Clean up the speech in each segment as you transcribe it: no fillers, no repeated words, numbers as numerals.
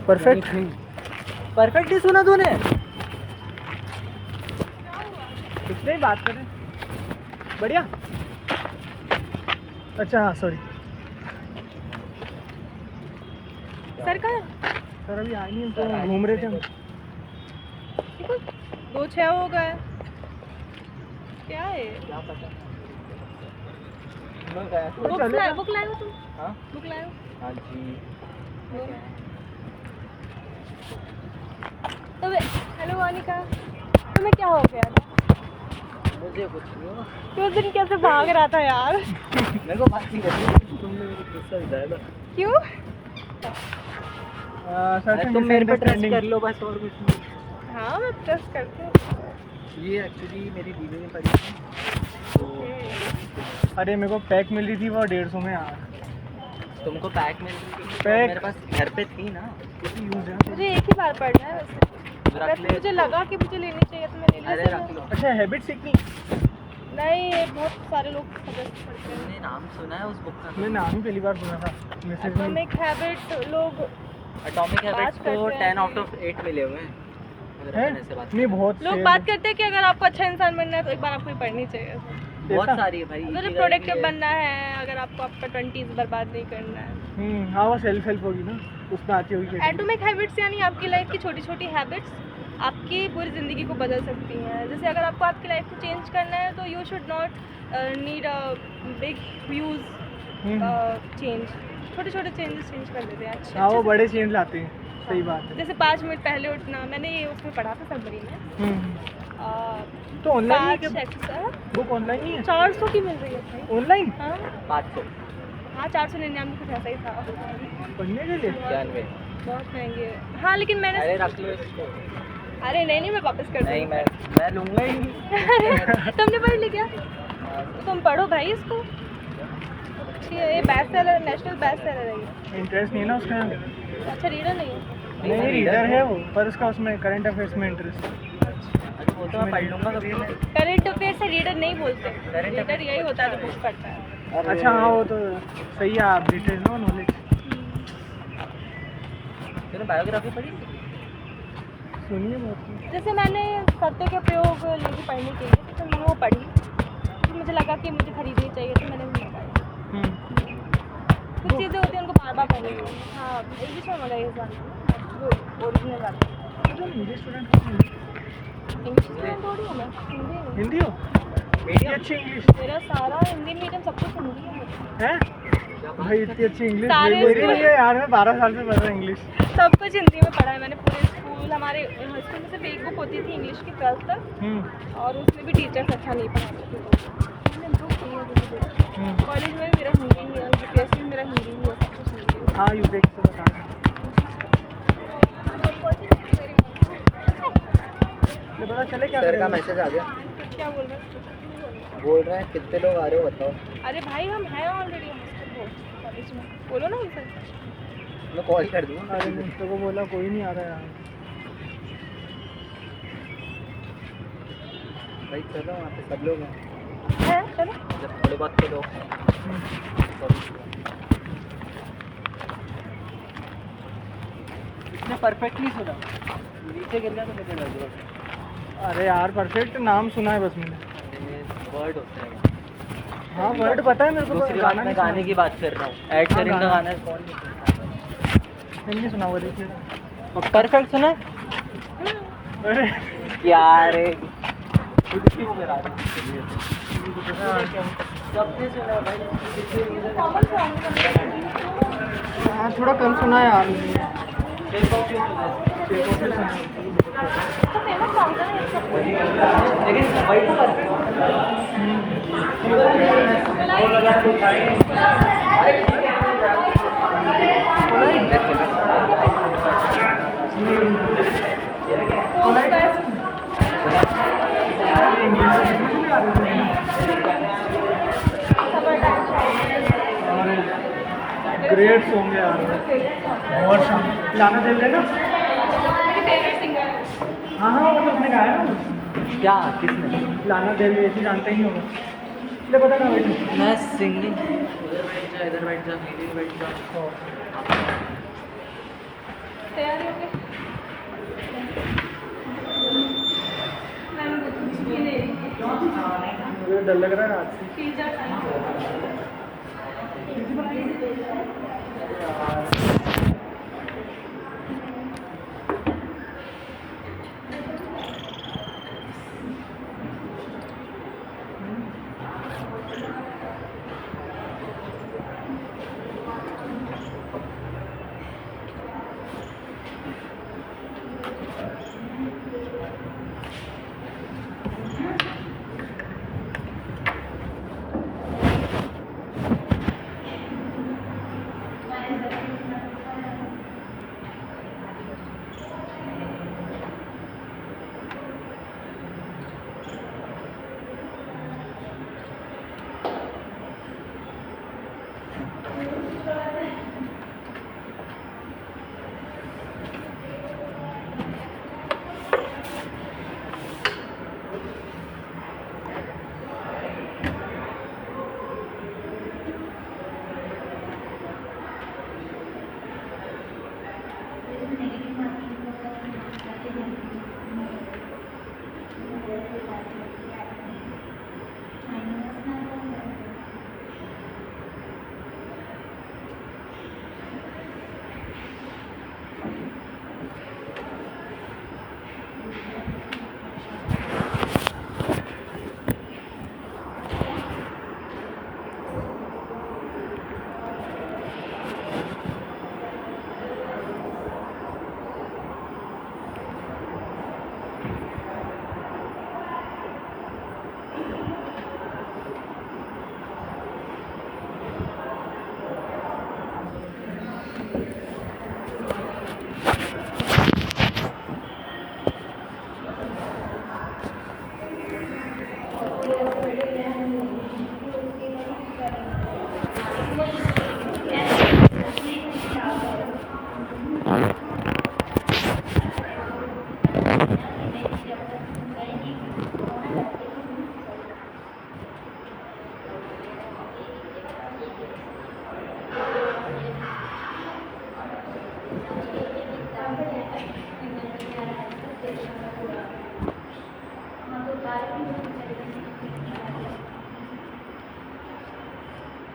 Perfect perfect ही सुना तूने? कितने ही बात करें। बढ़िया। अच्छा हाँ सॉरी सर का सर अभी आए नहीं, हम तो घूम रहे थे हम। 2-6 हो गए। क्या है? क्या पता। बुक लाए हो तुम? हाँ बुक लाए हो? हाँ जी। तो हेलो अनिका, तुम्हें क्या हो गया था? मुझे कुछ नहीं हुआ। तू उस दिन कैसे भाग रहा था यार? मेरे को बात नहीं करनी, तुमने मेरे को गुस्सा दिलाया था। क्यों? सर तुम मेरे पे ट्रस्ट कर लो बस, और कुछ नहीं। हाँ मैं ट्रस्ट करती हूँ। ये एक्चुअली मेरी दीदी ने पढ़ी थी तो अरे मेरे को पैक मिल रही थी वो 150 में यार। तुमको पैक मिल रही थी तो पैक मेरे पास घर पे थी ना। यूज है। मुझे एक ही बार पढ़ना है वैसे। रख ले। मुझे लगा कि मुझे लेनी चाहिए तो मैं ले ली। अरे रख लो। अच्छा हैबिट सीखनी। नहीं, ये बहुत सारे लोग सजेस्ट करते हैं। तुमने नाम सुना है उस बुक का? मैं नाम ही पहली बार सुना था मैसेज में। एटॉमिक हैबिट लोग एटॉमिक हैबिट्स को करते हैं 10 आउट ऑफ 8 मिले हुए हैं। अगर है अपन ऐसे बात नहीं बहुत लोग बात करते हैं कि अगर आपको अच्छा इंसान बनना है तो एक बार आपको ये पढ़नी चाहिए। बहुत सारी है भाई। अगर प्रोडक्टिव बनना है, अगर आपको आपका 20s बर्बाद नहीं करना है। हाँ वो सेल्फ हेल्प होगी ना, उसमें आती होगी। एटॉमिक हैबिट्स यानी आपकी लाइफ की छोटी छोटी हैबिट्स आपकी पूरी ज़िंदगी को बदल सकती हैं। जैसे अगर आपको आपकी लाइफ को चेंज करना है तो you should not need a big huge change. छोटे छोटे चेंजेस चेंज कर देते हैं। अच्छा हाँ वो बड़े चेंज लाते हैं। सही बात है। जैसे 5 मिनट पहले उठना, मैंने ये उसमें पढ़ा था समरी में। तो ऑनलाइन बुक ऑनलाइन ही है? 400 की मिल रही है भाई ऑनलाइन? हाँ 500 हाँ 499 कुछ ऐसा ही था। पढ़ने के लिए 91। बहुत महंगे है। हाँ लेकिन मैंने अरे रख लो इसको। अरे नहीं मैं वापस कर नहीं दूँगी। मैं लूँगा ही नहीं। तुमने पढ़ लिया क्या? तुम पढ़ो भाई इसको। अच्छी है ये, best seller, national best seller है ये। इंटरेस्ट नहीं है ना उसका। अच्छा रीडर नहीं है? नहीं रीडर है वो, पर उसका उसमें करंट अफेयर्स में इंटरेस्ट है। अच्छा वो तो मैं पढ़ लूँगा कभी मैं। करंट अफेयर से रीडर नहीं बोलते। रीडर यही होता है जो बुक पढ़ता है। अच्छा हाँ वो तो सही है, आप डिटेल नो नॉलेज। तूने बायोग्राफी पढ़ी? सुनिए बहुत। जैसे मैंने सत्य के प्रयोग लेके पढ़नी चाहिए तो मैंने वो पढ़ी, तो मुझे लगा कि मुझे खरीदनी चाहिए तो मैंने भी मंगाई। कुछ चीज़ें होती हैं उनको बार बार पढ़नी चाहिए। हाँ इंग्लिश में मंगाई इस बार जो ओरिजिनल वाली। इंग्लिश स्टूडेंट हो? इंग्लिश स्टूडेंट थोड़ी हूँ मैं, हिंदी हूँ। हिंदी हो? मीडियम अच्छी इंग्लिश मेरा सारा हिंदी मीडियम सब कुछ हिंदी है। है भाई, इतनी अच्छी इंग्लिश सारे मेरी स्कूल- नहीं है यार। मैं 12 साल से पढ़ रहा हूँ इंग्लिश। सब कुछ हिंदी में पढ़ा है मैंने। पूरे स्कूल हमारे स्कूल में सिर्फ एक बुक होती थी इंग्लिश की 12th तक, और उसमें भी टीचर्स अच्छा नहीं पढ़ाते थे। मैंने इम्प्रूव की है धीरे-धीरे। कॉलेज में भी मेरा हिंदी ही है, यूपीएससी में मेरा हिंदी ही है, सब कुछ हिंदी है। हाँ यूपीएससी से बता। पता चले क्या सर का करेगा? मैसेज आ गया। क्या बोल रहे हैं? बोल रहे हैं कितने लोग आ रहे हो बताओ। अरे भाई हम हैं ऑलरेडी कॉलेज में, बोलो ना उनसे। मैं कॉल कर दूँगा। अरे मिस्टर को बोला कोई नहीं आ रहा यार। भाई चलो वहाँ पे सब लोग हैं। है चलो। जब थोड़े बहुत तो लोग इतने परफेक्ट नहीं सुना, नीचे गिर गया तो मुझे लग रहा। अरे यार परफेक्ट नाम सुना है बस मैंने। वर्ड होता है। हाँ वर्ड पता है मेरे को। दूसरी बात मैं गाने की बात कर रहा हूँ। ऐड शेरिंग का गाना कौन नहीं सुनता? नहीं सुना वो देखिए। परफेक्ट सुना? अरे यार इसकी वो करा रहे सबने सुना भाई। हाँ थोड़ा कम सुना है यार। लेकिन भाई ग्रेट सॉन्ग है यार। बहुत शानदार। लाना दिल लेना। हाँ हाँ वो तो उसने गाया ना। क्या किसने? लाना दिल ऐसे जानते ही होगा। ले पता ना भाई। मैं सिंगिंग इधर बैठ जा मेरी बैठ जा। तैयार हो गए? मैम कुछ भी नहीं, मुझे डर लग रहा है आज से। Pizza time.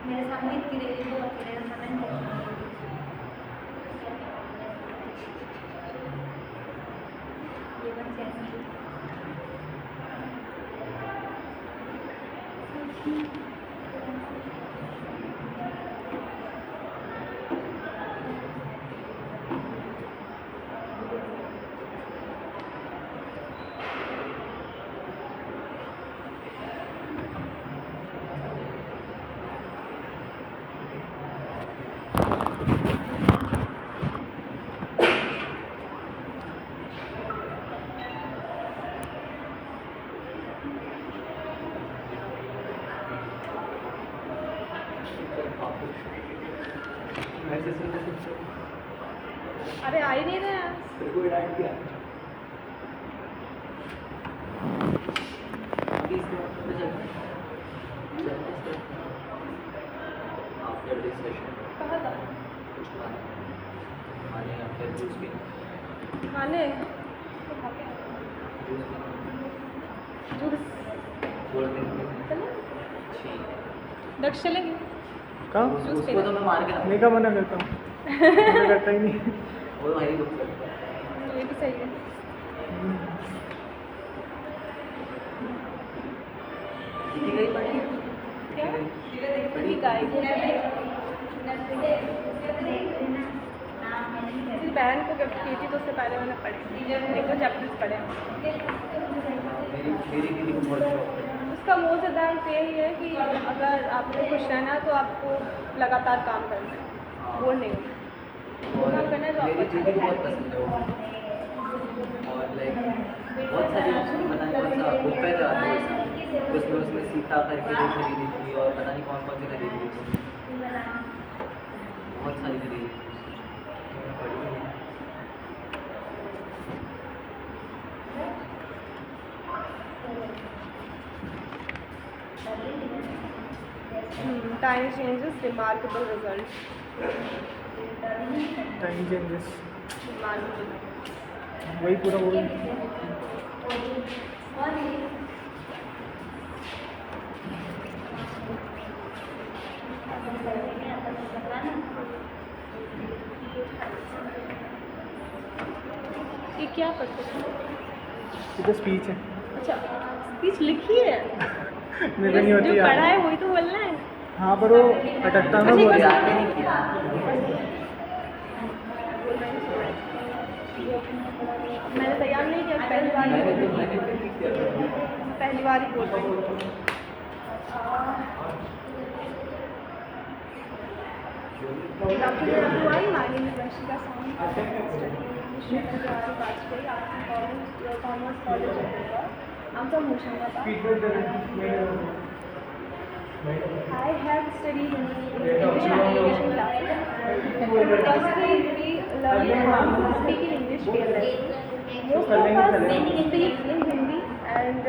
मेरे सामने इतनी देरी तो मेरे सामने ये बन कैसे अरे आ ही नहीं रहे यार। आफ्टर दिस सेशन कहाँ था कुछ खाने या फिर जूस पीना खाने? तो खा के आए। जूस थोड़ा दिन चले? ठीक दक्ष चलेंगे? कहाँ? उसको तो मैं मार के नहीं का मना करता हूँ, मैं करता ही नहीं। वो भाई रुक सकता है ये भी सही है। कितनी गई पड़ी क्या? मेरी गाय को मेरी बहन को गिफ्ट की थी तो उससे पहले मैंने पढ़े एक दो चैप्टर्स पढ़े। मेरी दीदी को बहुत शौक है उसका मूल सिद्धांत यही है कि अगर आपको खुश रहना है तो आपको लगातार काम करना है, बोर नहीं होना। और काम करना है तो मेरी आपको दीदी को बहुत पसंद है वो और लाइक बहुत सारी पता नहीं कौन सा बुक पे जो आता है उसमें उसमें सीता करके जो खरीदी थी और पता नहीं कौन कौन सी खरीदी थी बहुत सारी खरीदी थी मैंने पढ़ी है time changes, remarkable results. Time changes market. वही पूरा वो ये क्या पढ़ते हैं? ये तो स्पीच है। अच्छा, स्पीच लिखी है? मेरे नहीं होती जो यार। पढ़ा है वही तो बोलना है। हाँ पर वो अटकता ना अच्छा, बहुत। एक याद ही नहीं किया। मैंने तैयार नहीं किया, पहली बार ही मैंने बोल तो रही मैंने फिर नहीं किया। हूँ। पहली बार ही बोल रही हूँ। आपकी जो I my name is Vanshika Sahni, commerce college I'm from Hoshiarabad. I have studied in English communication classes. Firstly, we learn how to speak in English fearlessly. Most of us speak in Hindi and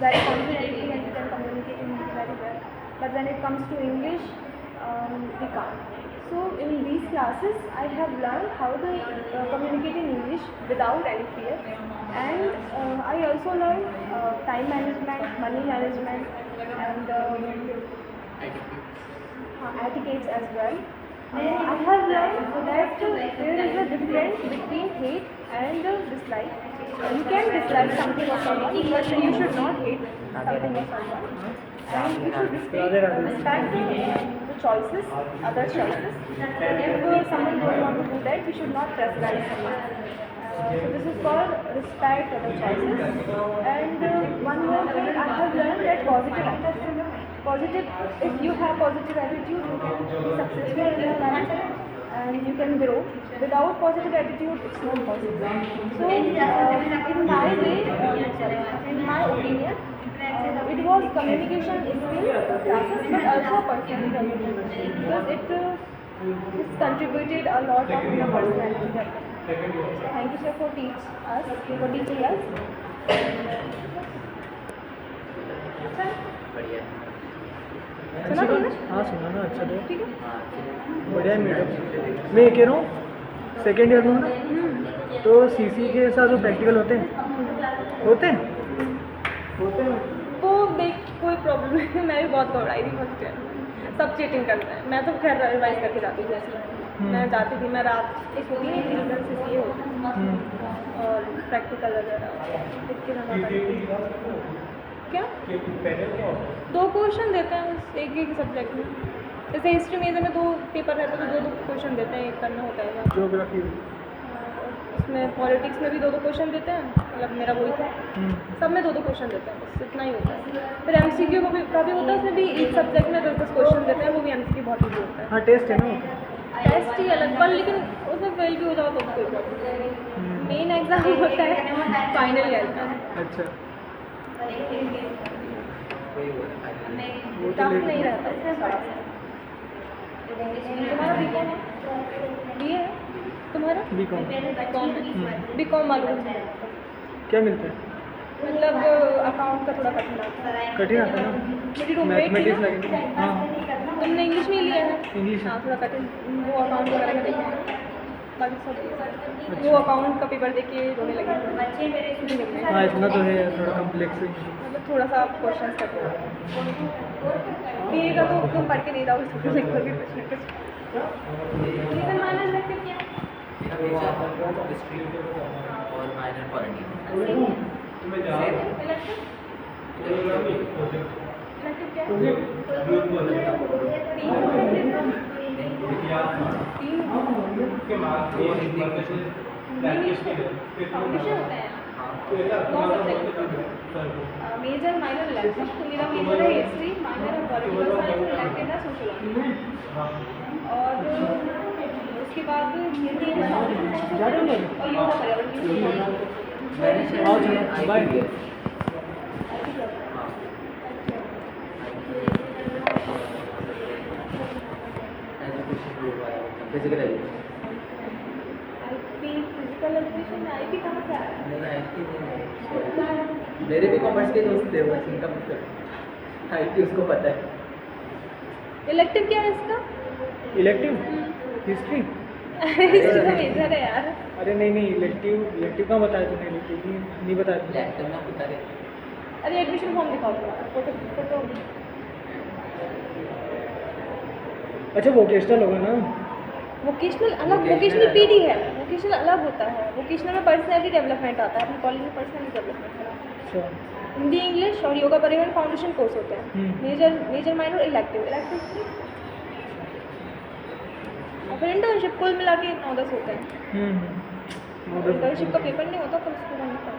very confidently, and we can communicate in Hindi very well. But when it comes to English, we can't. So in these classes, I have learned how to communicate in English without any fear, and I also learned time management, money management, and etiquettes as well. I have learned that there is a difference between hate and dislike. You can dislike something or someone, but you should not hate something or someone. And you should respect the choices, other choices. If someone doesn't want to do that, we should not pressurize someone. So this is called respect other choices. And one more thing, I have learned that if you have positive attitude, you can be successful in your life and you can grow. Without positive attitude, it's not possible. So in my way, in my opinion, it was communication skill classes, but also personal communication, because it's contributed a lot of your personality development. Thank you, sir, for teaching us. बढ़िया। सुना तुमने? हाँ सुना ना, अच्छा तो ठीक है। हाँ, बढ़िया है मैडम। मैं ये कह रहा हूँ सेकेंड ईयर में हूँ ना, तो सीसी के साथ जो प्रैक्टिकल होते हैं होते हैं वो देख कोई प्रॉब्लम नहीं, मैं भी बहुत घबराई थी फर्स्ट ईयर। सब चीटिंग करते हैं, मैं तो खैर रिवाइज करके जाती थी ऐसे। मैं जाती थी, मैं रात एक होती नहीं फिजिकल से ये होता और प्रैक्टिकल वगैरह लिख के जाना पड़ता है। क्या 2 क्वेश्चन देते हैं बस एक सब्जेक्ट में। जैसे हिस्ट्री मेजर में 2 पेपर रहते हैं तो 2 क्वेश्चन देते हैं, एक करना होता है। ज्योग्राफी उसमें पॉलिटिक्स में भी 2 क्वेश्चन देते हैं, मतलब मेरा वही था। सब में 2 क्वेश्चन देते हैं, बस इतना ही होता है। फिर एमसीक्यू का भी होता है, उसमें भी एक सब्जेक्ट में 10 क्वेश्चन देते हैं, वो भी एमसीक्यू बहुत ईजी होता है। हाँ टेस्ट है ना, टेस्ट ही अलग पर, लेकिन उसमें फेल भी हो जाओ तो कोई प्रॉब्लम नहीं। मेन एग्जाम होता है फाइनल ईयर का। अच्छा वही हो रहा है। वो तो टफ लेट नहीं रहता है थोड़ा सा। तुम्हारा बीकॉम है? बीए है तुम्हारा? बीकॉम बीकॉम मालूम है, क्या मिलता है? मतलब अकाउंट का थोड़ा कठिन आता है। कठिन आता है ना, मेरी रूममेट थी मैथमेटिक्स ना, लगेगा। हाँ तुमने इंग्लिश में ही लिया है? इंग्लिश हाँ थोड़ा कठिन, वो अकाउंट वगैरह का देखा, बाकी सब वो अकाउंट का पेपर देख के रोने लगी। हाँ इतना तो है, थोड़ा कम्प्लेक्स है। मतलब थोड़ा सा क्वेश्चन करते हो। बीए का तो तुम पढ़ के नहीं जाओ, इसको लिखोगे कुछ ना कुछ। रीजन माइनस रखते क्या? मेरा मेजर हिस्ट्री और माइनर पॉलिटिक्स। इलेक्टिव क्या? मेजर माइनर इलेक्टिव, तो मेरा मेजर है हिस्ट्री, माइनर है पॉलिटिकल साइंस, इलेक्टिव है सोशियोलॉजी। और उसके बाद हिंदी और योगा पर्यावरण। मैंने हाँ, शायद चलो, I bye. P physical education physical education में आईपी कहाँ से आया? नहीं आई थी, मेरे भी कॉमर्स के दोस्त थे, बस इनका मतलब आई थी, उसको पता है। इलेक्टिव क्या है इसका? इलेक्टिव हिस्ट्री हिस्ट्री का मेजर है यार। अरे नहीं इलेक्टिव कहाँ बताया तूने, इलेक्टिव नहीं बताया तूने। लैपटॉप में होता रहता है। अरे एडमिशन फॉर्म दिखाओ तुम्हारा, फोटो। अच्छा वोकेशनल होगा ना। वोकेशनल अलग, वोकेशनल पीडी है, वोकेशनल अलग होता है। वोकेशनल में पर्सनैलिटी डेवलपमेंट आता है, अपने कॉलेज में पर्सनैलिटी डेवलपमेंट कराते हैं। अच्छा हिंदी इंग्लिश और योगा परिवहन फाउंडेशन कोर्स होते हैं। मेजर माइनर इलेक्टिव और फिर इंटर्नशिप कुल मिला के 9-10 होते हैं। इंटर्नशिप का पेपर नहीं होता, पर उसको करना पड़ता है।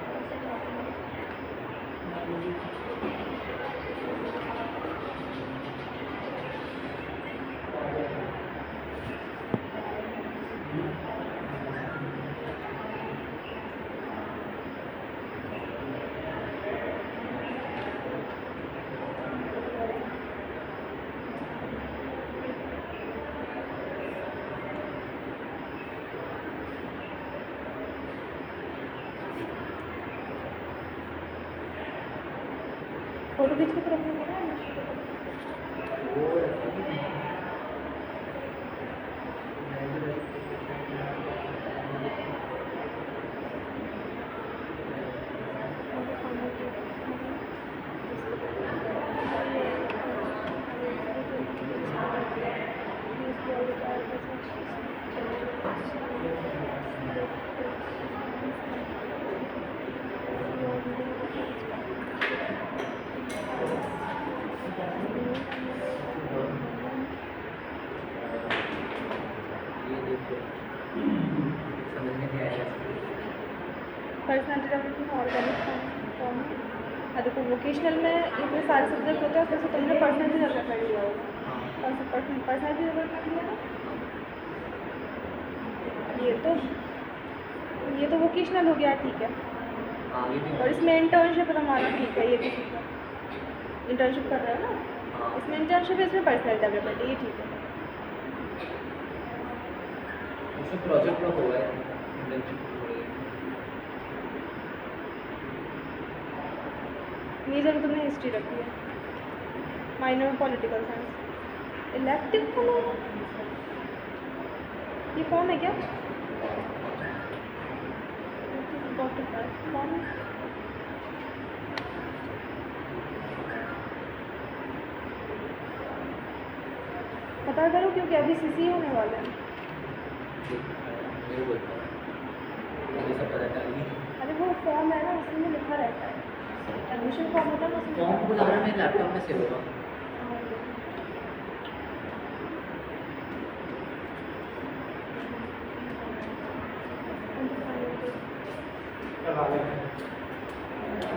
फोटो खींच के रखना है ना। ये देखो समझ में नहीं आया। Personality development organic form. देखो वोकेशनल में इतने सारे सब्जेक्ट होते हैं, फिर से तुमने पर्सनैलिटी डेवलपमेंट लिया होगा। पर्सनैलिटी डेवलपमेंट लिया ना, ये तो वोकेशनल हो गया, ठीक है। आगे भी और इसमें इंटर्नशिप हमारा ठीक है, ये भी ठीक है। इंटर्नशिप कर रहे हो ना, हाँ। इसमें इंटर्नशिप, इसमें पर्सनैलिटी डेवलपमेंट, ये ठीक है। उसमें प्रोजेक्ट वर्क होगा इंटर्नशिप हो रही है। मेजर में तुमने हिस्ट्री रखी है, माइनर में पॉलिटिकल साइंस। इलेक्टिव को ये फॉर्म है क्या? फॉर्म है। पता करो क्योंकि अभी सीसी होने वाला है। मैं बोलता हूँ मुझे सब पता चल गई। अरे वो फॉर्म है ना, उसमें लिखा रहता है, एडमिशन फॉर्म होता है ना, उसमें फॉर्म को ज़्यादा मेरे लैपटॉप में सेव होगा।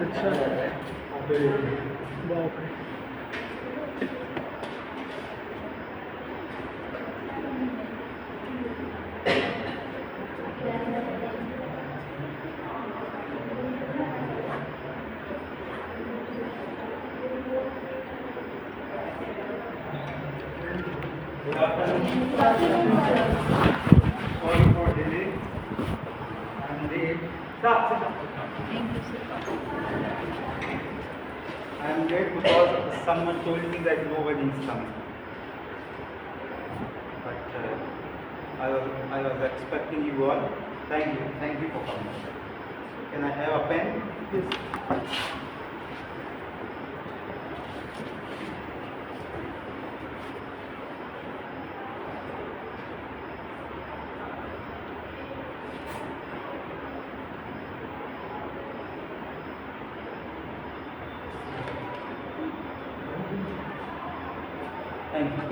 अच्छा बाप रे। Sorry for delay. I'm late. I'm late because someone told me that nobody is coming. But I was expecting you all. Thank you for coming. Can I have a pen? Yes. Thank you.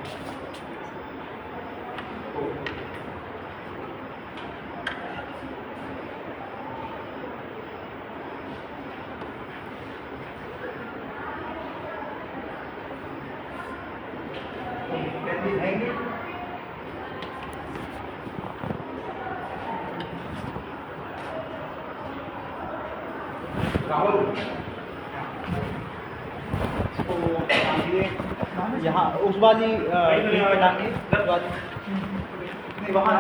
Oh. Can we hang it? Rahul इसको टांगिए यहाँ उस वाली clip पे टांगिए उस वाली नहीं वहाँ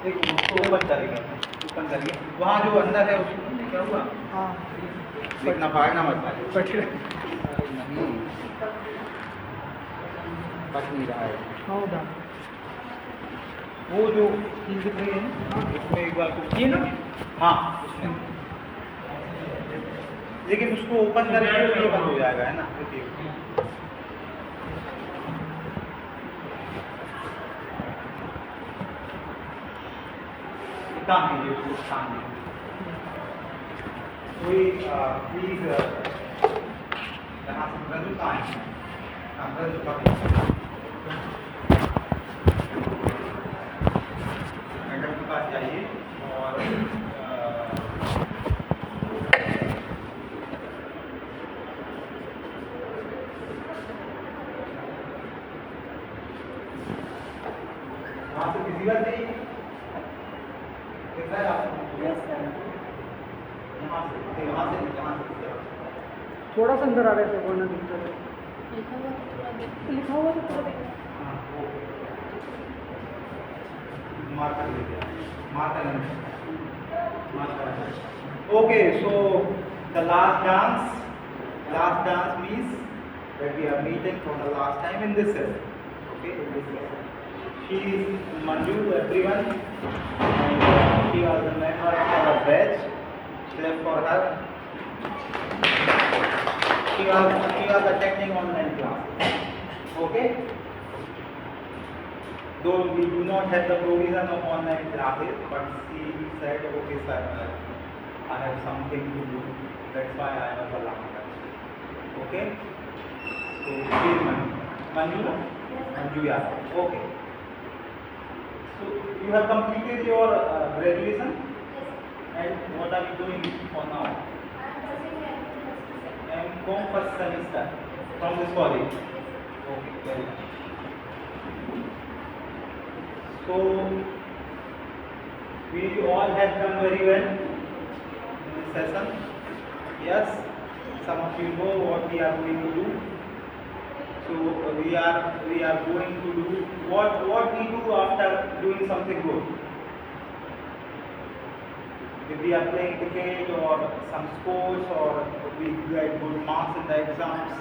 देखो उसको ऊपर करेंगे ऊपर करिए वहाँ जो अंदर है उसको क्या हुआ हाँ देखना फाड़ना मत कट नहीं कट नहीं रहा है हाँ उधर वो जो चीज़ दिख रही है ना, उसमें एक बार ये ना हाँ उसमें, लेकिन उसको ओपन करेंगे तो ये बंद हो जाएगा, है ना? देखिए काम कीजिए, उसको काम कीजिए कोई प्लीज यहाँ से रजू कहाँ है? हाँ रजू का मैडम के पास जाइए और वहाँ से किसी बात नहीं दिख रहा है आपको? यहाँ से थोड़ा सा अंदर आ रहा है सर, वरना दिखता है। लिखा हुआ तो थोड़ा देखना। हाँ वो मार्कर ले लिया, marker okay, so the last dance means that we are meeting for the last time in this session. Okay, in this session. She is Manju to everyone, and she was a member of our batch. Clap for her. She was attending online class. Okay. Though we do not have the provision of online classes, but she said, okay sir, I have something to do. That's why I was allowed. Okay. So she is Manju. Manju, yeah. Okay. So you have completed your graduation, and what are you doing for now? M.Com first semester from this college. Okay, very good. So we all have done very well in this session. Yes, some of you know what we are going to do. So we are going to do what we do after doing something good. If we are playing cricket or some sports or we get good marks in the exams,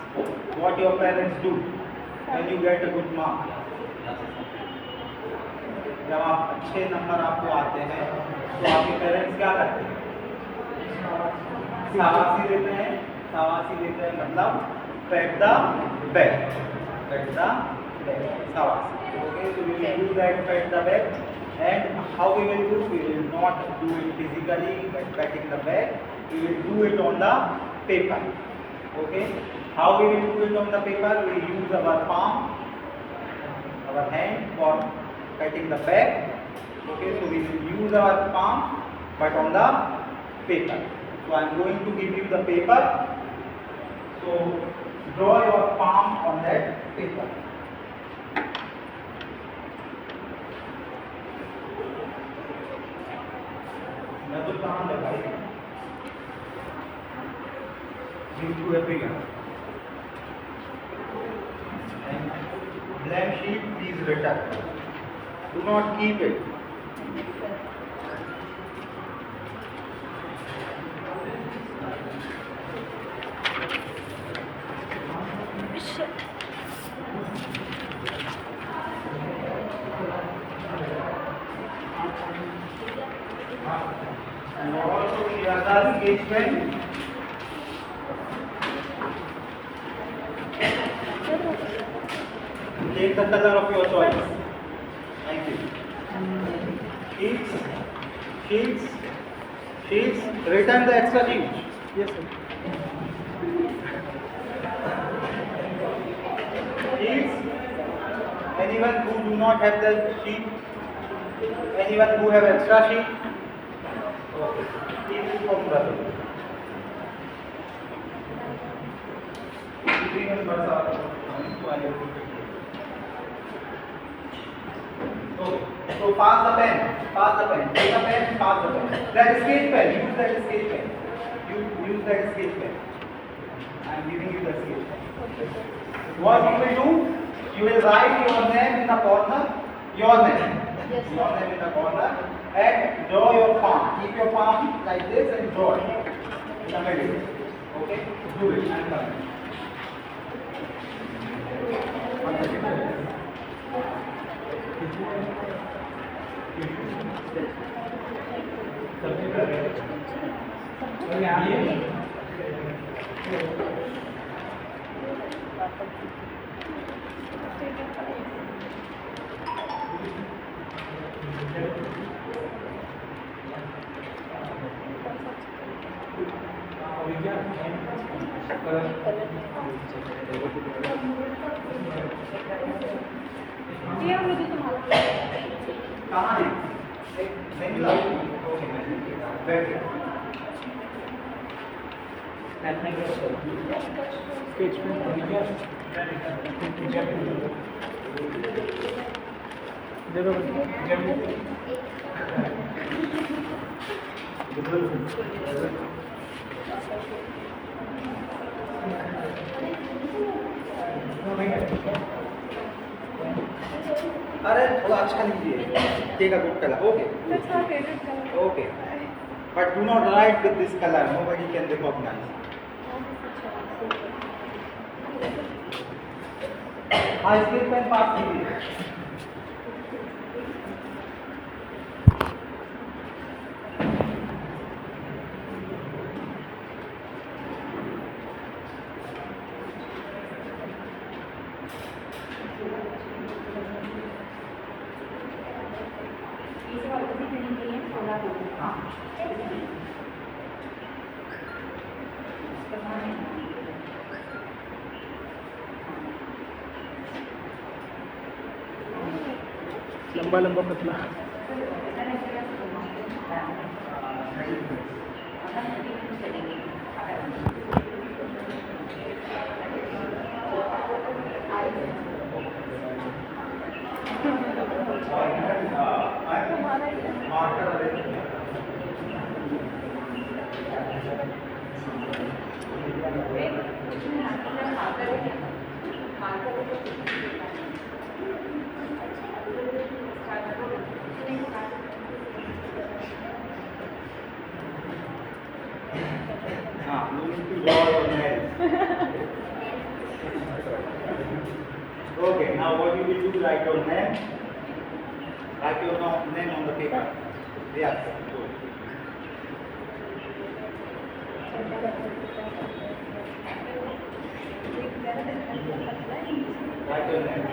what your parents do when you get a good mark? जब आप अच्छे number आपको आते हैं तो आपके parents क्या करते हैं? शाबाशी देते हैं। मतलब pat the back, शाबाशी। Okay, so we will do that, pat the back, and how we will do? We will not do it physically by patting the back. We will do it on the paper. Okay, how we will do it on the paper? We use our palm, our hand for patting the back. Okay, so we will use our palm but on the paper. So I am going to give you the paper. So draw your palm on that paper. Another palm लगाइए. Give to everyone. And blank sheet please return. Do not keep it. And also here the sketch pen. Take the color of your choice. Thank you. Sheets. Return the extra sheet. Yes sir. Sheets. Anyone who do not have the sheet? Anyone who have extra sheet? Okay. Sheets from brother. Everyone but okay. So pass the pen. Take a pen, pass the pen. That sketch pen. Use that sketch pen. Use that sketch pen. I am giving you the sketch pen. What you will do? You will write your name in the corner. Your name. Yes, sir. Your name in the corner. And draw your palm. Keep your palm like this and draw it in the middle. Okay? Do it. I am coming. ये मुझे तुम्हारा कहाँ है? नहीं मिला? Okay, बैठ गया। Sketch pen देखो अरे थोड़ा अच्छा लीजिए, take a good colour, okay That's my favorite color. ओके, but do not write with this colour, nobody can recognise. हाँ, स्केच पेन पास कीजिए। इसे वापस से फिलिंग के लिए थोड़ा दो। हाँ, लंबा लंबा पतला हाँ, you need to draw your nails. Okay, now what you will do, write your name. Write your name on the paper. Yes, good. Write your name.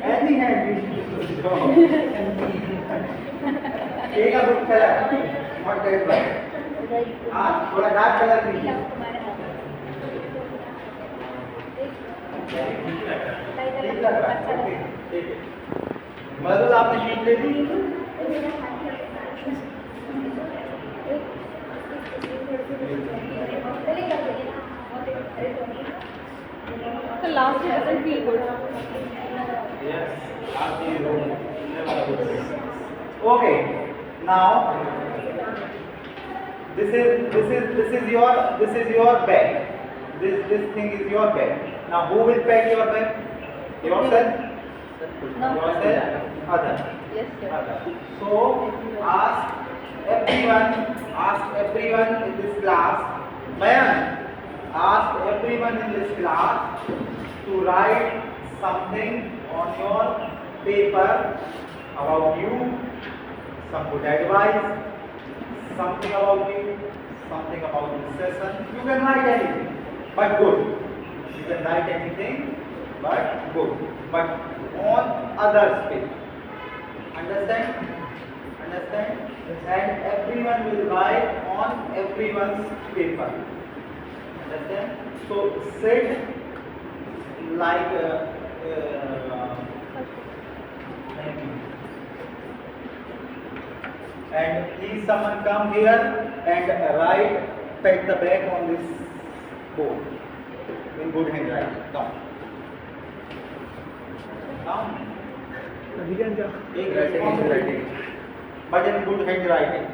Any hand you should draw. Take a good color, not that one. हाँ, थोड़ा dark colour कीजिए। ठीक लग रहा है, okay, ठीक है। मधुल, आपने शीट ले ली? The last year doesn't feel good. Yes, last year never good. Okay, now this is your bag. This thing is your bag. Now who will pack your bag? Yourself? No. Yourself? Other. Yes, sir. Other. So ask everyone in this class. Mayan, ask everyone in this class to write something on your paper about you, some good advice, something about you, something about this session. You can write anything, but good. You can write anything, but good. But on others' page. Understand? Understand? And everyone will write on everyone's paper. Understand? So sit like and please someone come here and write, pat the back on this board in good handwriting. Come. Come. अधिकांश क्या Take responsibility, but in good handwriting.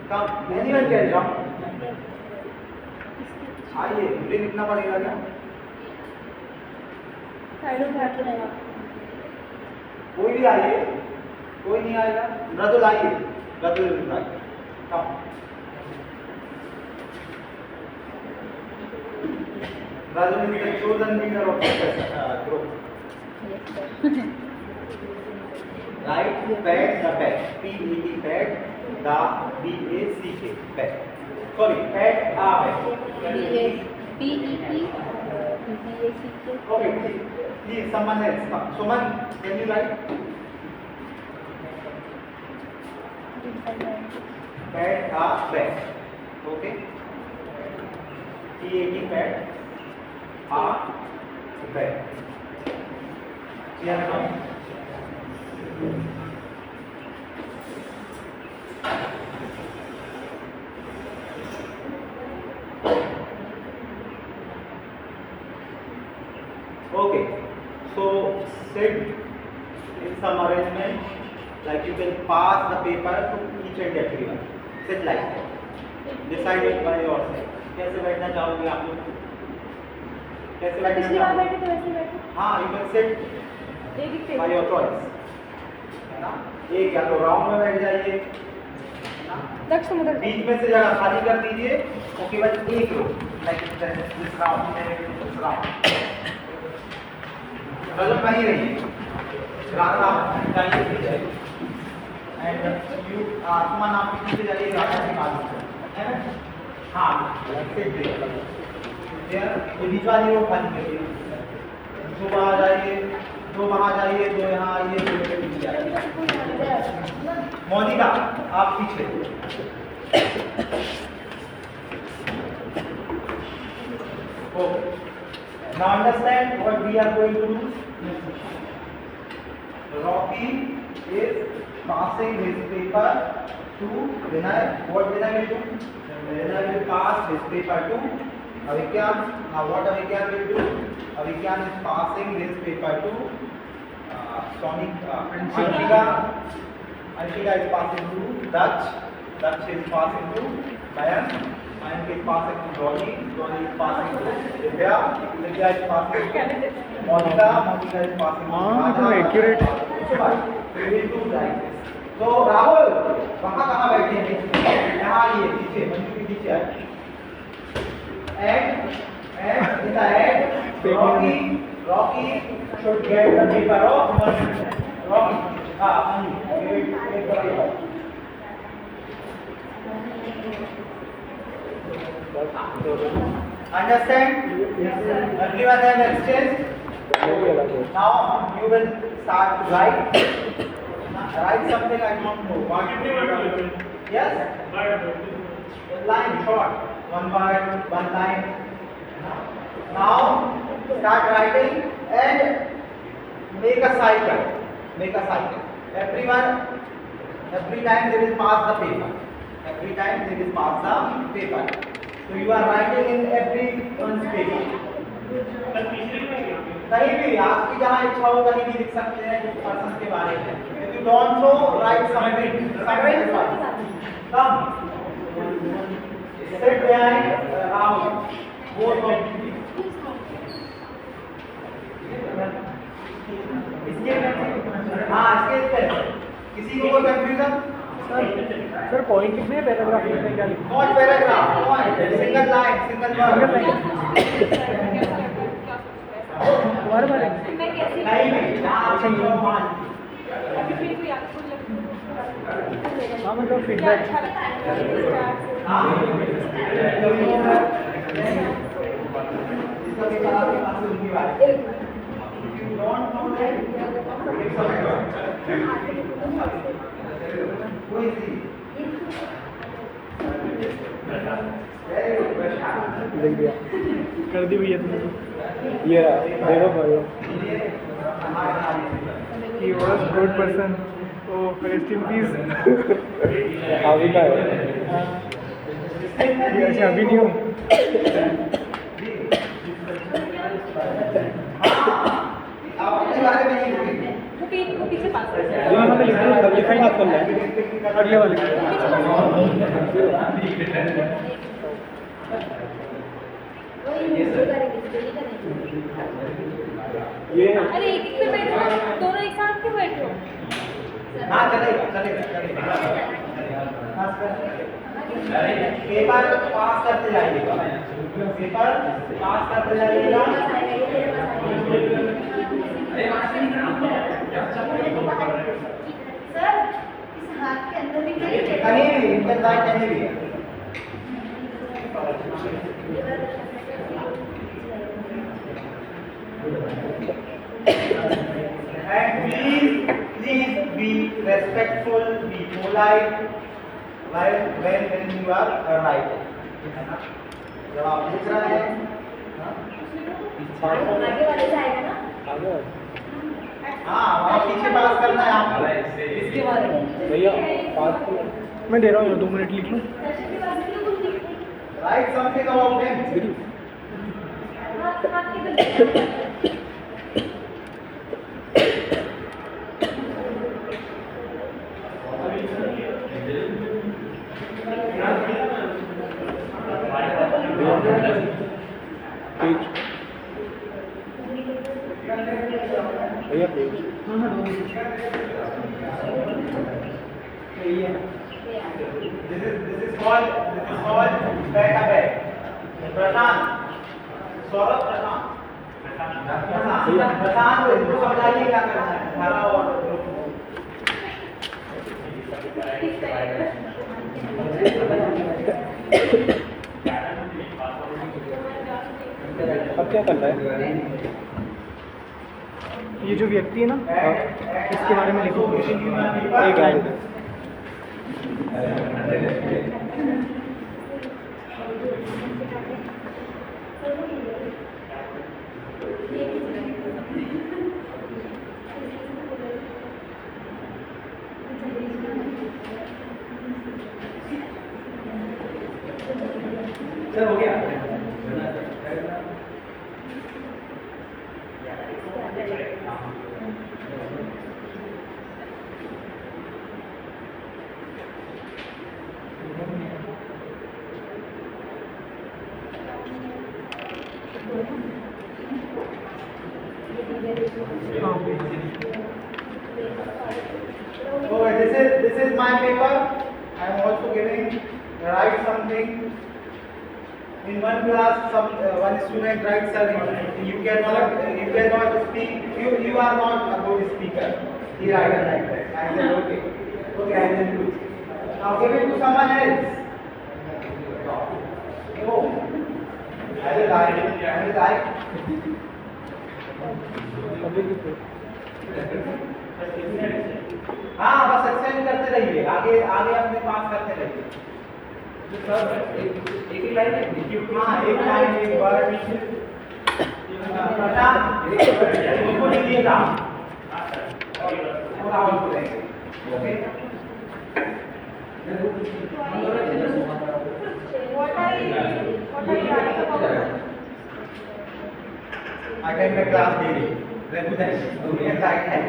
Come. Anyone can come. आइए, मुझे लिखना पड़ेगा क्या? I don't have to write. कोई भी आइए, कोई नहीं आएगा। मृदुल आइए, मृदुल आइए। Come. Mridul is the chosen leader of the group. Yes, sir. Right? Pet, the pet. P-E-T, pet. The, B-A-C-K, pet. Sorry, pet, a pet. Okay, please, someone else come. Suman, can you write? Pet, a pet. Okay. P-A-T, pet. A pet. Clear now? Okay, so sit in some arrangement, like you can pass the paper to each and everyone. Sit like that. Decide it by yourself. कैसे बैठना चाहोगे आप लोग? कैसे बैठना पिछली बार चाहोगे? बैठे तो वैसे ही बैठे हाँ, you can sit एक एक by your choice. है ना? एक या तो राउंड में बैठ जाइए, है ना? दक्ष तुम उधर बीच में से जगह खाली कर दीजिए और केवल एक रो, like this round and this round. रजत वहीं रहिए, राधा जाइए पीछे, एंड यू सुमन आप पीछे जाइए, राधा के बाद है ना? हाँ, फिर ये बीच वाली रो खाली करिए, दो वहाँ जाइए, दो वहाँ जाइए, दो यहाँ आइए, दो के पीछे जाइए। मोनिका आप पीछे। Okay. Now understand what we are going to do. Rocky is passing his paper to Vinay. What Vinay will do? Vinay will pass his paper to Avikyan. Now what Avikyan will do? Avikyan is passing his paper to Anshika. Anshika is passing to Dutch. Dutch is passing to Mayank. Mayank is passing to Dolly. Dolly is passing to Divya. Divya is passing to Monica. Monica is passing to Radha. accurate. We will do like this. So Rahul वहाँ कहाँ बैठे हैं? यहाँ आइए पीछे, मंजू के पीछे आइए. And in the end, Rocky should get the paper of Rocky. Give the paper. Understand? Everyone has exchanged? Now you will start to write. Write something I don't know. What? Yes? A line short. One word, one line. Now start writing and make a cycle. Make a cycle. Every time they will pass the paper. Every time they will pass the paper. So you are writing in everyone's paper. कहीं भी आपकी जहाँ इच्छा हो कहीं भी लिख सकते हैं उस पर्सन के बारे में. If you don't know, write something. Come. Sit behind Rahul. Both of you. हाँ स्केच पेन. किसी को कोई कंफ्यूजन? सर पॉइंट लिखने हैं, पैराग्राफ लिखने हैं, क्या लिखना है? Not paragraph. Point. Single line. Single word. तुम्हारे बारे में नहीं नहीं. हाँ मतलब फीडबैक. लिख दिया, कर दी भैया तुमने. ये देखो भाई, he was good person. Oh, rest in peace. अभी का है? अच्छा अभी नहीं हूँ. अपने बारे में नहीं लिखेंगे. वो पीछे पास यहाँ पे लिखा ही बात करना है. अगले वाले ये अरे एक पे बैठो, दोनों एक साथ क्यों बैठे हो? हाँ चलेगा चलेगा चलेगा. पेपर पास करते जाइएगा. पेपर पास करते जाइएगा. सर इस हाथ के अंदर भी कहीं भी इनके साथ कहीं भी and please be respectful, be polite when you are writing. जब आप लिख रहे हैं आगे वाले से आएगा ना हाँ वहाँ पीछे पास करना है आपको इसके बारे में भैया पास मैं दे रहा हूँ 2 मिनट लिख लूँ राइट समथिंग अबाउट देम भैया page This is called back a back. प्रशांत सौरभ प्रशांत इनको समझाइए क्या करना है हरा और अब क्या करना है ये जो व्यक्ति है ना इसके बारे में लिखो एक लाइन सर हो गया So this is my paper. I am also giving write something. In one class, one student writes something. You cannot speak. You are not a good speaker. He writes like that. I said okay. Okay, I will do it. Now give it to someone else. Oh, I will write. I will write. हाँ बस extend करते रहिए आगे आगे अपने पास करते रहिए एक लाइन है हाँ एक लाइन एक वर्ड प्रशांत इसको लिखिएगा और राहुल को देंगे ओके अगर मैं क्लास दे रही रेगुलर टाइम है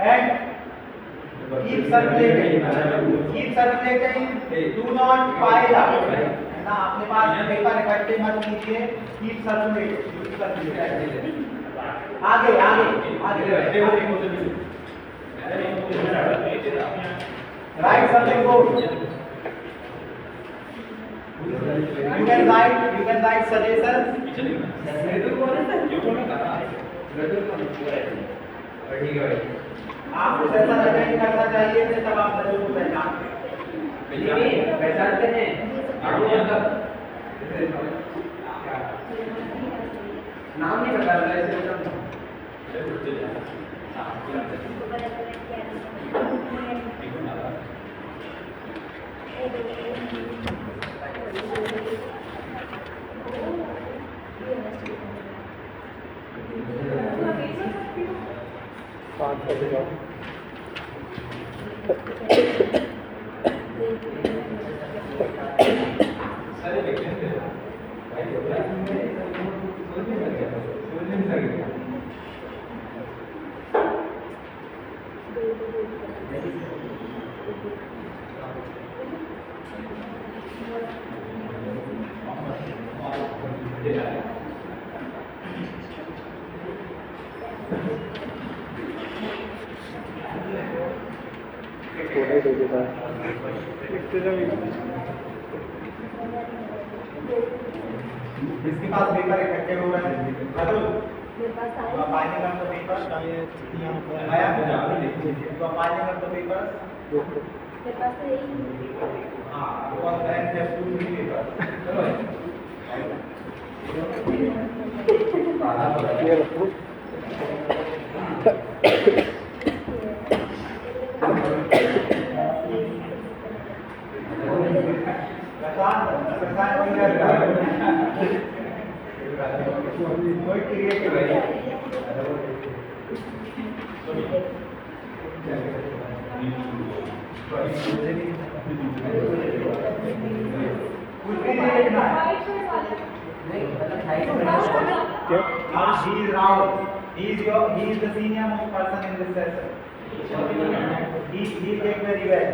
And keep circulating. Keep circulating. Do not pile up. ना अपने पास पेपर इकट्ठे मत कीजिए. Keep circulating. Keep circulating. आगे आगे आगे. Write something good. You can write suggestions. आपको ऐसा नहीं करना चाहिए कि तब आप बदल को पहचानते हैं नाम नहीं पता फोटो दे देता है लिखते जाओ। इसके पास पेपर इकट्ठे हो रहे हैं। हेलो, मेरे पास सारे फाइलिंग ऑफ द पेपर शायद यहाँ पर आया, फाइलिंग ऑफ द पेपर। मेरे पास तो यही हाँ, because bank has to be paper. ये रखो। कोई क्रिएटिव है। कुछ भी नहीं लिखना है। नहीं मतलब हाइट क्या? He is Rahul. He is the senior most person in this session. He take very well.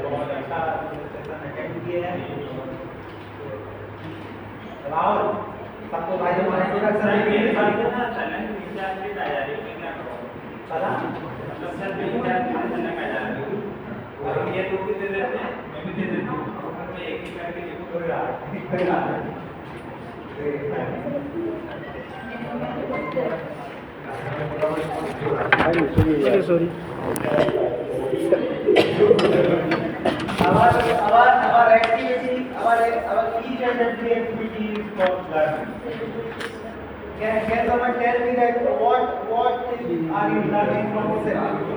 बहुत अच्छा सेशन अटेंड किए हैं। राहुल, सबको भाई हमारे इंट्रोडक्शन देंगे। चला? ये तो भी दे देते हैं, मैं भी दे देता हूँ। मैं एक ही करके लिखो कोई बात नहीं। Sorry. Our activity, our each and every activity is called learning. Can someone tell me that what are you learning from this activity?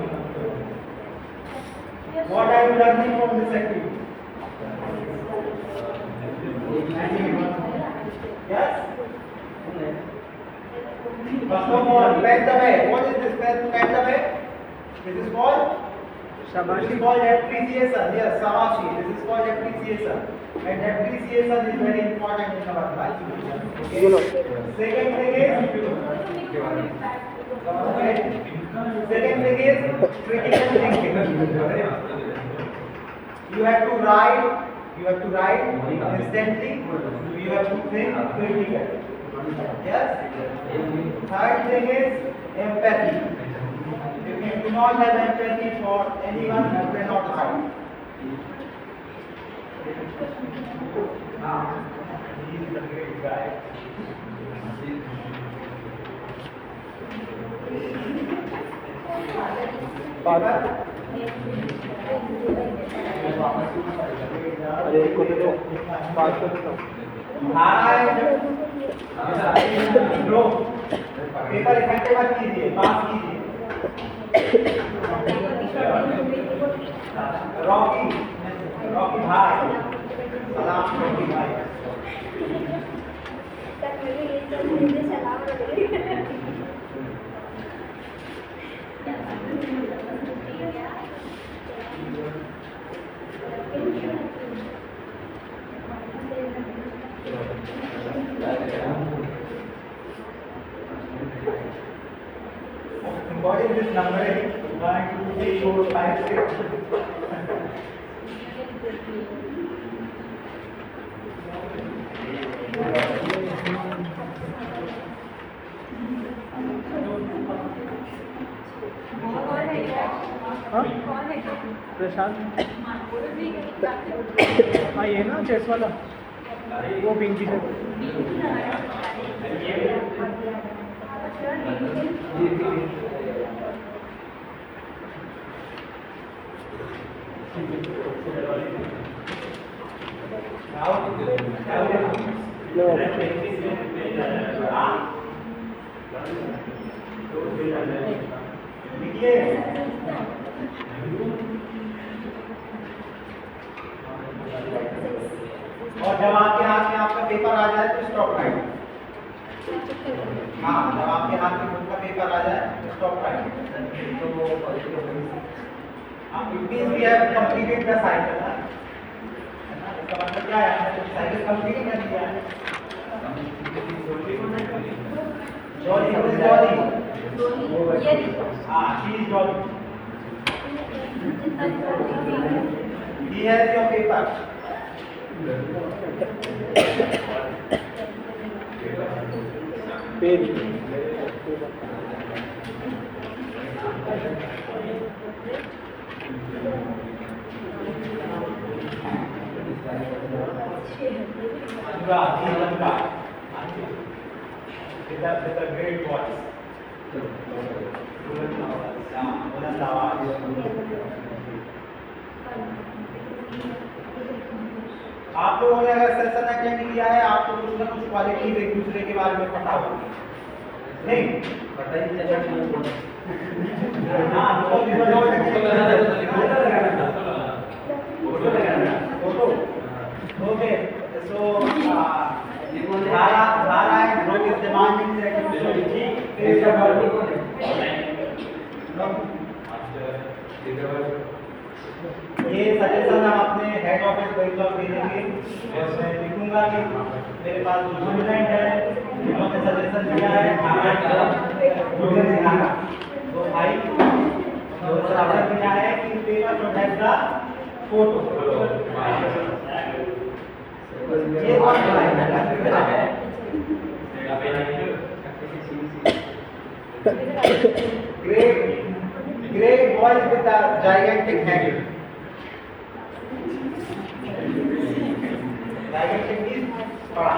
What are you learning from this activity? Yes? First of all, pet the way. What is this pet the way? This is called? This is called appreciation. Yes, Sabashi. This is called appreciation. And appreciation is very important in our life. Okay? Second thing is critical thinking. You have to write instantly. You have to think critically. Yes? Third thing is empathy. If you do not have empathy for anyone, you cannot write. He is a great guy. अरे को दे दो। पास कर दो। Hi. Bro, paper इकट्ठे मत कीजिए, पास कीजिए। Rocky भाई, सलाम रॉकी भाई। तक मुझे ये सब मुझे सलाम रखिए। What is this numbering? 1, 2, 3, 4, 5, 6. हाँ? प्रशांत। हाँ ये ना चेस वाला, वो पिंकी से। और जब आपके हाथ में आपका पेपर आ जाए तो स्टॉप राइटिंग। हाँ, जब आपके हाथ में खुद का पेपर आ जाए तो stop writing. It means we have completed the cycle. इसका मतलब क्या है? साइकिल कंप्लीट कर दिया है। Jolly, who is Jolly? She is Jolly. He has your paper. Pen. Anurag, he's Anurag. With a great voice. बुलंद आवाज। आप लोगों ने अगर सेशन अटेंड किया है आपको कुछ ना कुछ क्वालिटीज एक दूसरे के बारे में पता होगी, नहीं पता ही नहीं चला। हाँ photo okay so Dhara and growth is demanding that you should take the work. ये सजेशन हम अपने हेड ऑफिस बैंगलोर भेजेंगे और मैं लिखूंगा कि मेरे पास जो स्टूडेंट है उन्होंने सजेशन दिया है स्टूडेंट सिखाना तो भाई जो सजेशन दिया है कि पेपर प्रोटेक्ट द फोटो ये great voice with a gigantic head. Gigantic means बड़ा।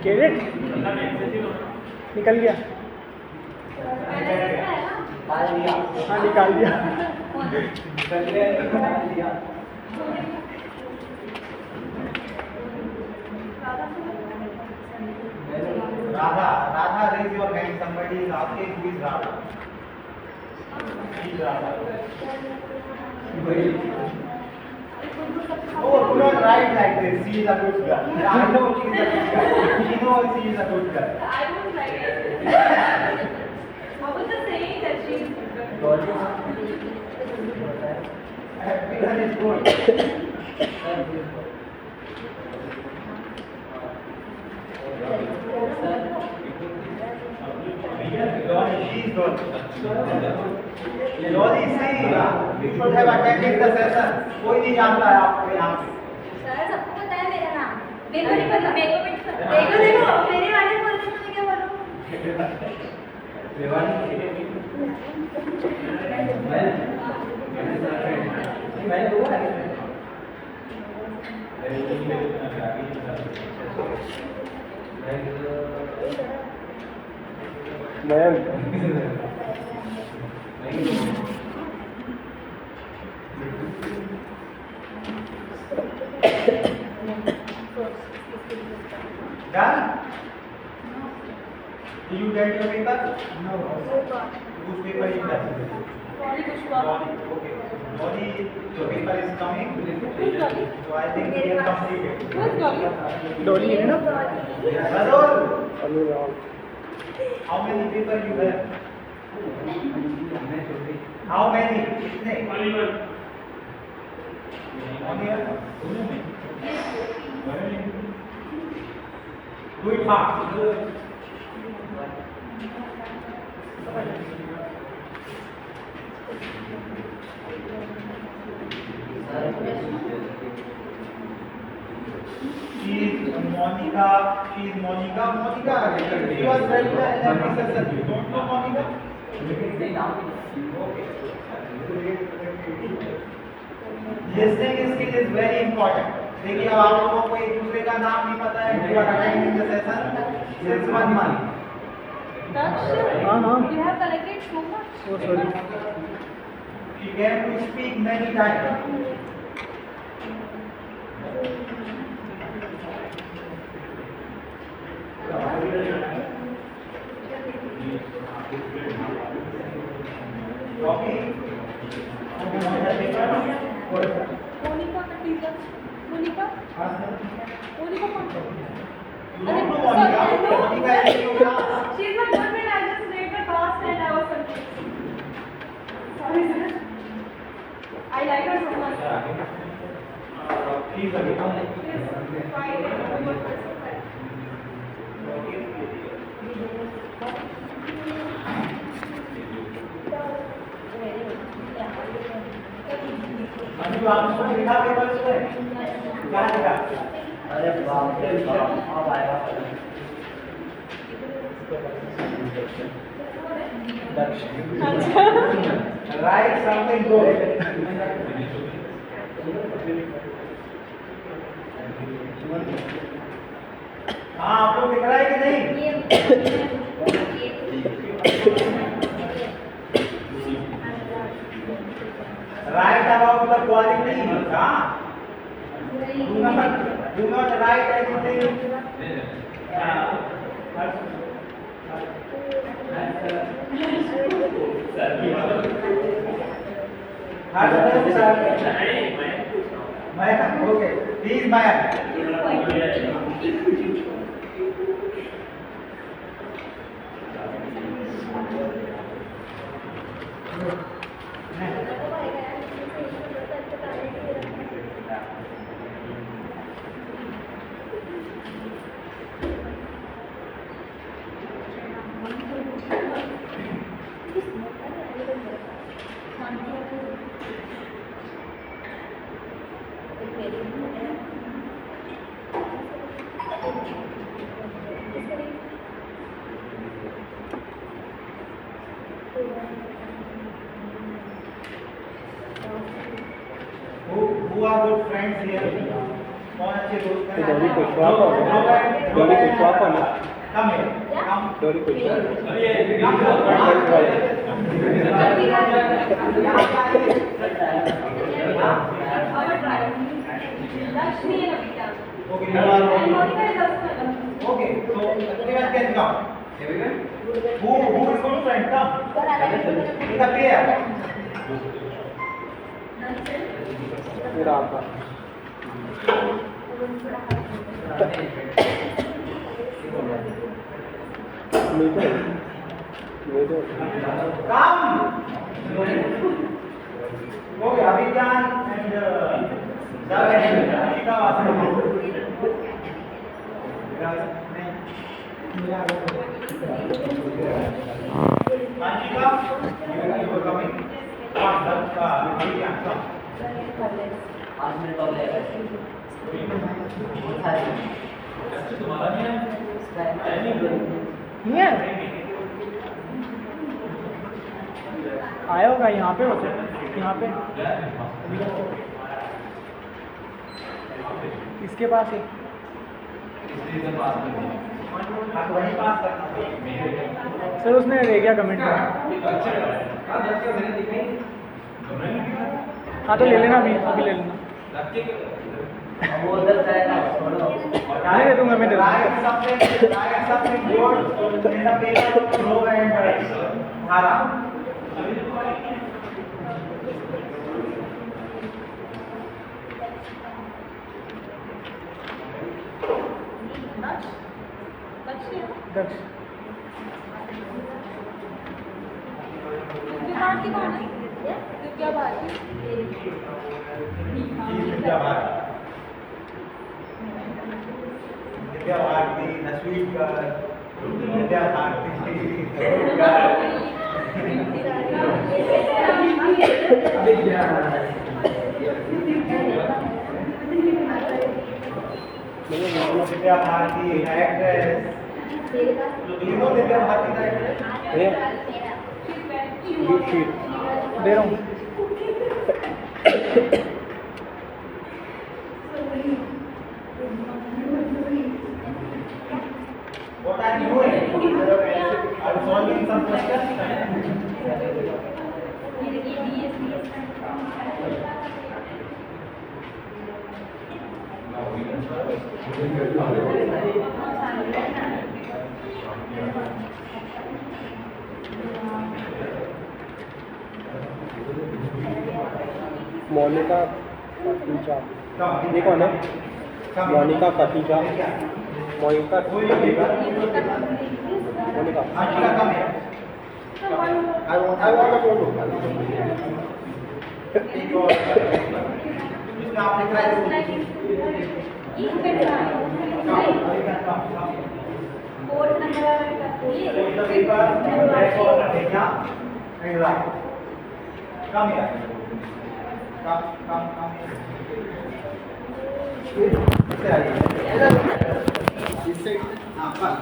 कैडेट निकल गया। हाँ निकाल दिया। Radha, raise your hand. Somebody is asking who is Radha. She is Radha. Oh, do not write like this. She is a good girl. I know she is a good girl. She knows she is a good girl. I don't like it. I was just saying that she is good. Everyone is good. She is good. Loli, see, you should have attended the session. कोई नहीं जानता है आपको यहाँ पे। Sir सबको पता है मेरा नाम। मेरे को नहीं पता। मेरे को भी नहीं पता। देखो देखो मेरे वाले बोल रहे तो मैं क्या बोलूँ? Done? Did you get your paper? No. Whose paper is that? Sorry, Kushwa. Loli. Okay. Loli, your paper is coming. So I think we have completed. Who's Dolly? डोली है ना? Razul, how many paper you have? How many? कितने? Only one. Do it fast. She is Monica. Monica, she was right there in every session. You don't know Monica? Okay. Listening skill is very important. देखिए अब आप लोगों को एक दूसरे का नाम नहीं पता है. You are attending the session since 1 month. Daksh, हाँ. you have collected so much. Oh sorry. She came to speak many times. Monika का टीचर मोनिका मोनिका कौन she's my good friend. I just made her past and I was confused. Sorry sir. I like her so much. Yes, अरे बाप रे बाप, अब आएगा Write something good. हाँ, आपको दिख रहा है कि नहीं? Write about the quality. हाँ? Do not write anything. Maya, okay. Please, Maya. Who are good friends here? कौन अच्छे दोस्त हैं? डॉली को swap हो गया। डॉली को swap हो गया। Come here. Come. डॉली को Lakshmi and Abhita. Okay, you are And okay. Monica is also. Okay, so everyone can come. Who is good friend? Come. It's a pair. मेरा आपका Come. Okay, Abhijaan and Anita Vasu. Anita, you were coming. Abhijaan, come. 5 minute और लगेगा नहीं है आया होगा यहाँ पे होते यहाँ पे इसके पास है वहीं पास करना। सर उसने रह गया कमेंट में हाँ तो ले लेना अभी ले लेना वो उधर जाएगा छोड़ो नहीं दे दूंगा मैं दे दूंगा Write something good in the paper, throw and write. Hara. दक्ष दिव्या भारती कौन है? Divya Bharti Divya Bharti, the sweet girl. Divya Bharti, the good girl. Divya Bharti, actress. Do you know Divya Bharti, the actress? दे रहा हूँ What are you doing? Are you solving some questions? Monika Kateja, ये कौन है? Monika Kateja, Monika Kateja, Monika. I want a photo. इसमें आप लिख रहे हो फोर्थ नंबर कम यार कम इससे हाँ बस